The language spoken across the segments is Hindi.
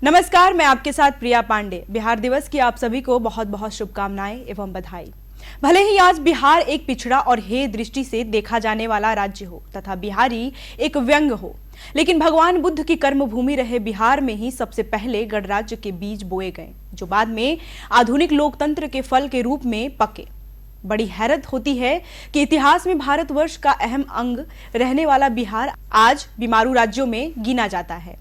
नमस्कार, मैं आपके साथ प्रिया पांडे। बिहार दिवस की आप सभी को बहुत बहुत शुभकामनाएं एवं बधाई। भले ही आज बिहार एक पिछड़ा और हेय दृष्टि से देखा जाने वाला राज्य हो तथा बिहारी एक व्यंग हो, लेकिन भगवान बुद्ध की कर्मभूमि रहे बिहार में ही सबसे पहले गणराज्य के बीज बोए गए, जो बाद में आधुनिक लोकतंत्र के फल के रूप में पके। बड़ी हैरत होती है कि इतिहास में भारतवर्ष का अहम अंग रहने वाला बिहार आज बीमारू राज्यों में गिना जाता है।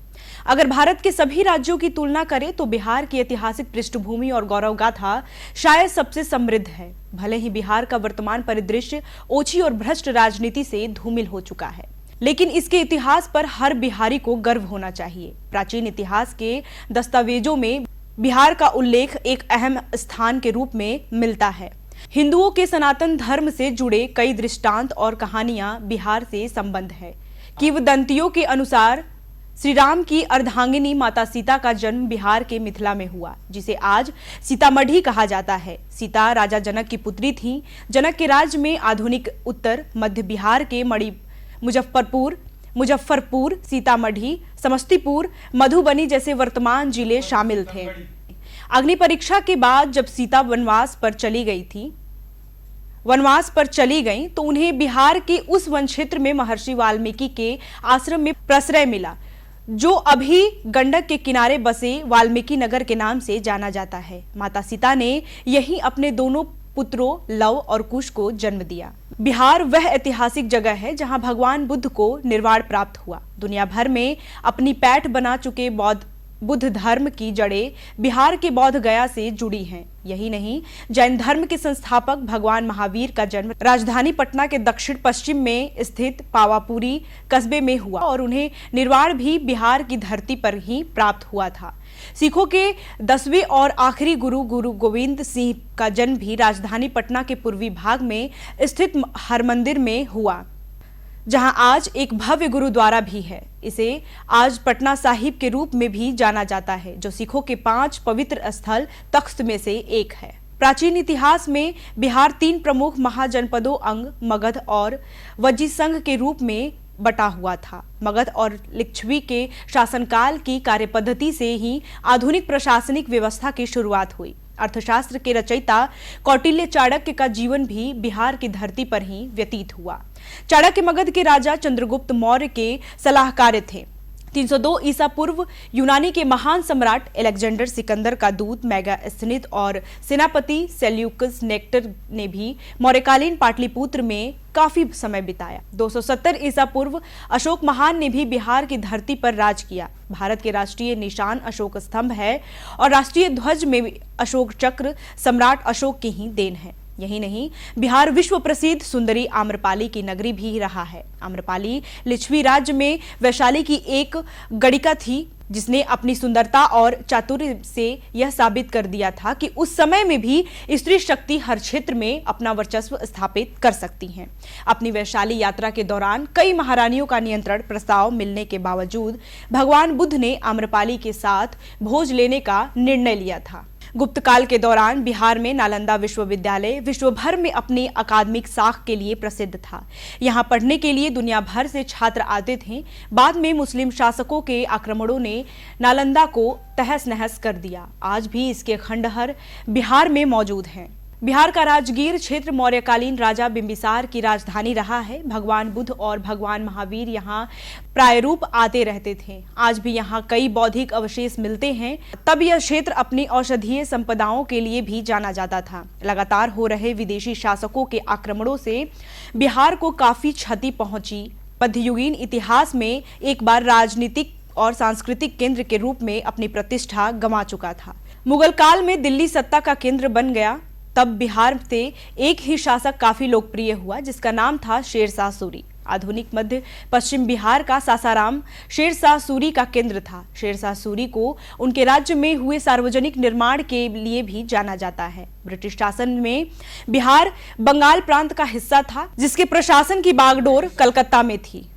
अगर भारत के सभी राज्यों की तुलना करें तो बिहार की ऐतिहासिक पृष्ठभूमि और गौरव गाथा शायद सबसे समृद्ध है। भले ही बिहार का वर्तमान परिदृश्य ओछी और भ्रष्ट राजनीति से धूमिल हो चुका है, लेकिन इसके इतिहास पर हर बिहारी को गर्व होना चाहिए। प्राचीन इतिहास के दस्तावेजों में बिहार का उल्लेख एक अहम स्थान के रूप में मिलता है। हिंदुओं के सनातन धर्म से जुड़े कई दृष्टांत और कहानियां बिहार से संबंध है। किंवदंतियों के अनुसार श्री राम की अर्धांगिनी माता सीता का जन्म बिहार के मिथिला में हुआ, जिसे आज सीतामढ़ी कहा जाता है। सीता राजा जनक की पुत्री थी। जनक के राज्य में आधुनिक उत्तर मध्य बिहार के मुजफ्फरपुर, सीतामढ़ी, समस्तीपुर, मधुबनी जैसे वर्तमान जिले शामिल थे। अग्नि परीक्षा के बाद जब सीता वनवास पर चली गईं, तो उन्हें बिहार के उस वन क्षेत्र में महर्षि वाल्मीकि के आश्रम में प्रश्रय मिला, जो अभी गंडक के किनारे बसे वाल्मीकि नगर के नाम से जाना जाता है। माता सीता ने यहीं अपने दोनों पुत्रों लव और कुश को जन्म दिया। बिहार वह ऐतिहासिक जगह है जहां भगवान बुद्ध को निर्वाण प्राप्त हुआ। दुनिया भर में अपनी पैठ बना चुके बुद्ध धर्म की जड़ें बिहार के बोध गया से जुड़ी हैं। यही नहीं, जैन धर्म के संस्थापक भगवान महावीर का जन्म राजधानी पटना के दक्षिण पश्चिम में स्थित पावापुरी कस्बे में हुआ और उन्हें निर्वाण भी बिहार की धरती पर ही प्राप्त हुआ था। सिखों के 10वें और आखिरी गुरु गोविंद सिंह का जन्म भी राजधानी पटना के पूर्वी भाग में स्थित हरमंदिर में हुआ, जहां आज एक भव्य गुरुद्वारा भी है। इसे आज पटना साहिब के रूप में भी जाना जाता है, जो सिखों के 5 पवित्र स्थल तख्त में से एक है। प्राचीन इतिहास में बिहार 3 प्रमुख महाजनपदों अंग मगध और वज्जीसंघ के रूप में बटा हुआ था। मगध और लिच्छवी के शासनकाल की कार्यपद्धति से ही आधुनिक प्रशासनिक व्यवस्था की शुरुआत हुई। अर्थशास्त्र के रचयिता कौटिल्य चाणक्य का जीवन भी बिहार की धरती पर ही व्यतीत हुआ। चाणक्य मगध के राजा चंद्रगुप्त मौर्य के सलाहकार थे। 302 ईसा पूर्व यूनानी के महान सम्राट अलेक्जेंडर सिकंदर का दूत मेगास्थनीज और सेनापति सेल्यूकस नेक्टर ने भी मौर्यकालीन पाटलिपुत्र में काफी समय बिताया। 270 ईसा पूर्व अशोक महान ने भी बिहार की धरती पर राज किया। भारत के राष्ट्रीय निशान अशोक स्तंभ है और राष्ट्रीय ध्वज में अशोक चक्र सम्राट अशोक की ही देन है। यही नहीं, बिहार विश्व प्रसिद्ध सुंदरी आम्रपाली की नगरी भी रहा है। आम्रपाली लिच्छवी राज्य में वैशाली की एक गणिका थी, जिसने अपनी सुंदरता और चातुर्य से यह साबित कर दिया था कि उस समय में भी स्त्री शक्ति हर क्षेत्र में अपना वर्चस्व स्थापित कर सकती हैं। अपनी वैशाली यात्रा के दौरान कई महारानियों का नियंत्रण प्रस्ताव मिलने के बावजूद भगवान बुद्ध ने आम्रपाली के साथ भोज लेने का निर्णय लिया था। गुप्त काल के दौरान बिहार में नालंदा विश्वविद्यालय विश्व भर में अपनी अकादमिक साख के लिए प्रसिद्ध था। यहाँ पढ़ने के लिए दुनिया भर से छात्र आते थे। बाद में मुस्लिम शासकों के आक्रमणों ने नालंदा को तहस नहस कर दिया। आज भी इसके खंडहर बिहार में मौजूद हैं। बिहार का राजगीर क्षेत्र मौर्यकालीन राजा बिंबिसार की राजधानी रहा है। भगवान बुद्ध और भगवान महावीर यहाँ प्रायरूप आते रहते थे। आज भी यहाँ कई बौद्धिक अवशेष मिलते हैं। तब यह क्षेत्र अपनी औषधीय संपदाओं के लिए भी जाना जाता था। लगातार हो रहे विदेशी शासकों के आक्रमणों से बिहार को काफी क्षति पहुंची। मध्ययुगीन इतिहास में एक बार राजनीतिक और सांस्कृतिक केंद्र के रूप में अपनी प्रतिष्ठा गंवा चुका था। मुगल काल में दिल्ली सत्ता का केंद्र बन गया। तब बिहार से एक ही शासक काफी लोकप्रिय हुआ, जिसका नाम था शेरशाह सूरी। आधुनिक मध्य पश्चिम बिहार का सासाराम शेरशाह सूरी का केंद्र था। शेरशाह सूरी को उनके राज्य में हुए सार्वजनिक निर्माण के लिए भी जाना जाता है। ब्रिटिश शासन में बिहार बंगाल प्रांत का हिस्सा था, जिसके प्रशासन की बागडोर कलकत्ता में थी।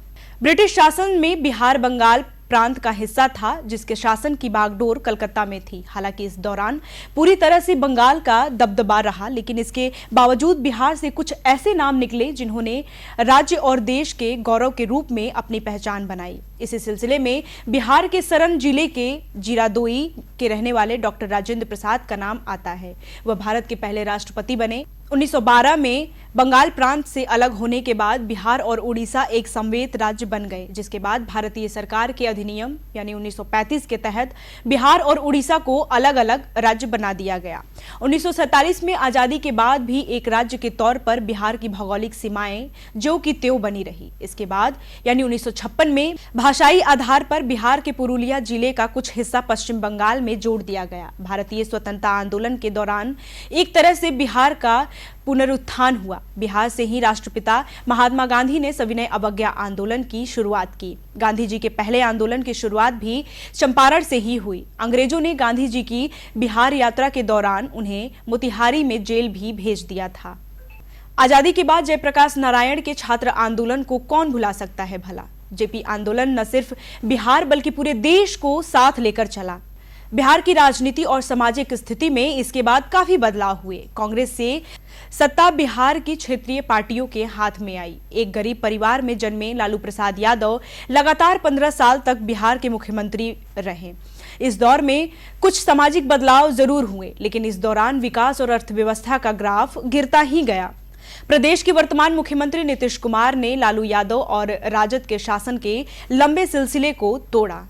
ब्रिटिश शासन में बिहार बंगाल प्रांत का हिस्सा था जिसके शासन की बागडोर कलकत्ता में थी। हालांकि इस दौरान पूरी तरह से बंगाल का दबदबा रहा, लेकिन इसके बावजूद बिहार से कुछ ऐसे नाम निकले जिन्होंने राज्य और देश के गौरव के रूप में अपनी पहचान बनाई। इसी सिलसिले में बिहार के सरन जिले के जीरादोई के रहने वाले डॉक्टर राजेंद्र प्रसाद का नाम आता है। वह भारत के पहले राष्ट्रपति बने। 1912 में बंगाल प्रांत से अलग होने के बाद बिहार और उड़ीसा एक समवेत राज्य बन गए, जिसके बाद भारतीय सरकार के अधिनियम यानी 1935 के तहत बिहार और उड़ीसा को अलग अलग राज्य बना दिया गया। 1947 में आजादी के बाद भी एक राज्य के तौर पर बिहार की भौगोलिक सीमाएं ज्यों की त्यों बनी रही। इसके बाद यानी 1956 में भाषाई आधार पर बिहार के पुरुलिया जिले का कुछ हिस्सा पश्चिम बंगाल में जोड़ दिया गया। भारतीय स्वतंत्रता आंदोलन के दौरान एक तरह से बिहार का पुनरुत्थान हुआ। बिहार से ही राष्ट्रपिता महात्मा गांधी ने सविनय अवज्ञा आंदोलन की शुरुआत की। गांधी जी के पहले आंदोलन की शुरुआत भी चंपारण से ही हुई। अंग्रेजों ने गांधी जी की बिहार यात्रा के दौरान उन्हें मोतिहारी में जेल भी भेज दिया था। आजादी के बाद जयप्रकाश नारायण के छात्र आंदोलन को कौन भुला सकता है भला। जेपी आंदोलन न सिर्फ बिहार बल्कि पूरे देश को साथ लेकर चला। बिहार की राजनीति और सामाजिक स्थिति में इसके बाद काफी बदलाव हुए। कांग्रेस से सत्ता बिहार की क्षेत्रीय पार्टियों के हाथ में आई। एक गरीब परिवार में जन्मे लालू प्रसाद यादव लगातार 15 साल तक बिहार के मुख्यमंत्री रहे। इस दौर में कुछ सामाजिक बदलाव जरूर हुए, लेकिन इस दौरान विकास और अर्थव्यवस्था का ग्राफ गिरता ही गया। प्रदेश के वर्तमान मुख्यमंत्री नीतीश कुमार ने लालू यादव और राजद के शासन के लंबे सिलसिले को तोड़ा।